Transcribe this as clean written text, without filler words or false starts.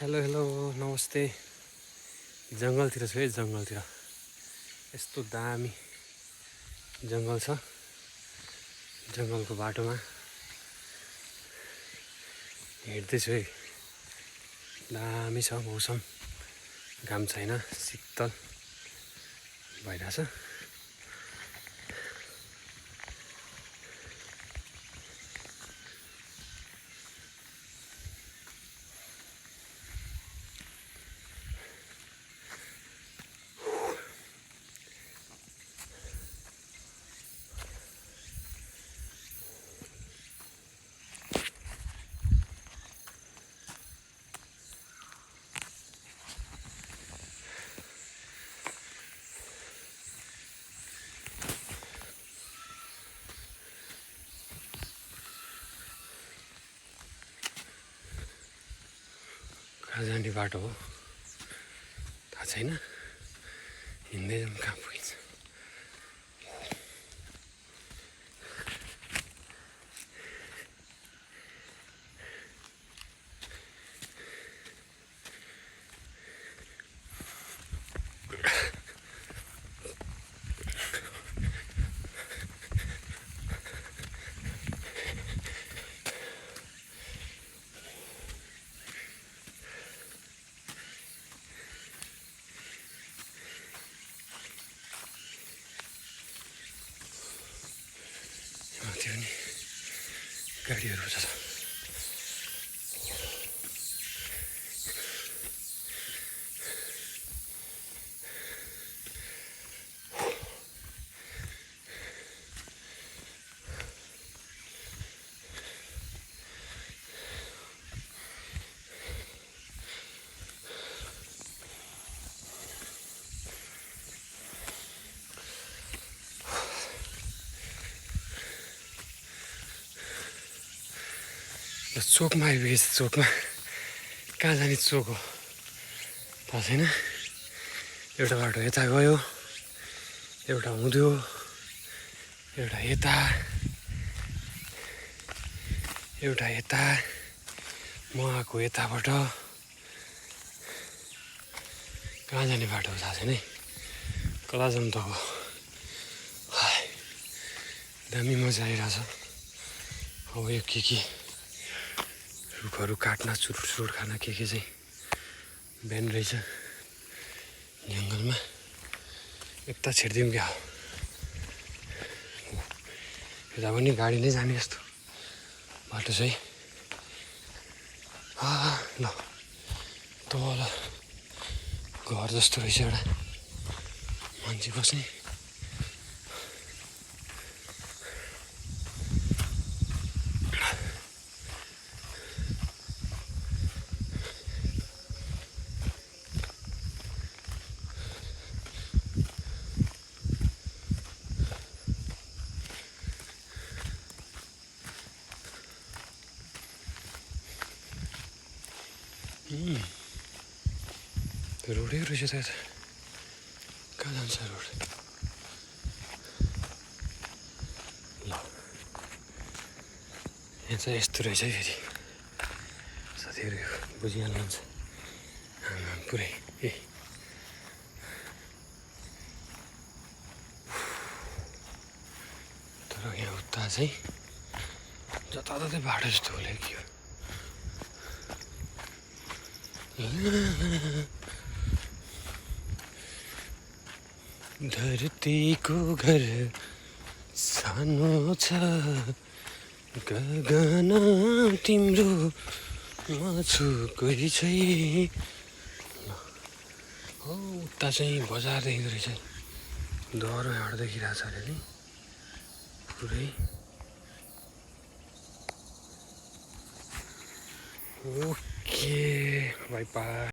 Hello hello नमस्ते। जङ्गलतिर छु है, जङ्गलतिर यस्तो दामी जङ्गल छ। जङ्गलको बाटोमा हिँड्दैछु है। दामी छ मौसम, घाम छैन, शीतल भइरहेछ। कहाँ जाने बाटो हो थाहा छैन, हिँड्दै जाउँ कहाँ पुगिन्छ। त्यो नि गाडीहरू छ। चोकमा आइपुगेछ। चोकमा कहाँ जाने चोक हो थाहा छैन। एउटा बाटो यता गयो, एउटा हुँद्यो, एउटा यता, एउटा यता, म आएको यताबाट। कहाँ जाने बाटो हो थाहा छैन है। कता जाउँ त अब। दामी मजा आइरहेछ। अब यो के रुखहरू काट्न, चुरुट खान के चाहिँ बिहान रहेछ जङ्गलमा। यता छिर्दिउँ क्या हो। यता पनि गाडी नै जाने जस्तो बाटो छ है। ल तल घर जस्तो रहेछ एउटा मान्छे बस्ने। रोडै रहेछ त यता। कहाँ जान्छ रोड? ल यहाँ चाहिँ यस्तो रहेछ है। फेरि साथीहरू बुझिहाल्नुहुन्छ पुरै। तर यहाँ उता चाहिँ जताततै बाटो जस्तो होला के हो। धरतीको घर सानो छ, गगन तिम्रो म छु कोही चाहिँ। हो उता चाहिँ बजार देखिँदो रहेछ। डर यहाँबाट देखिरहेको छ अरे नि पुरै। Okay by by.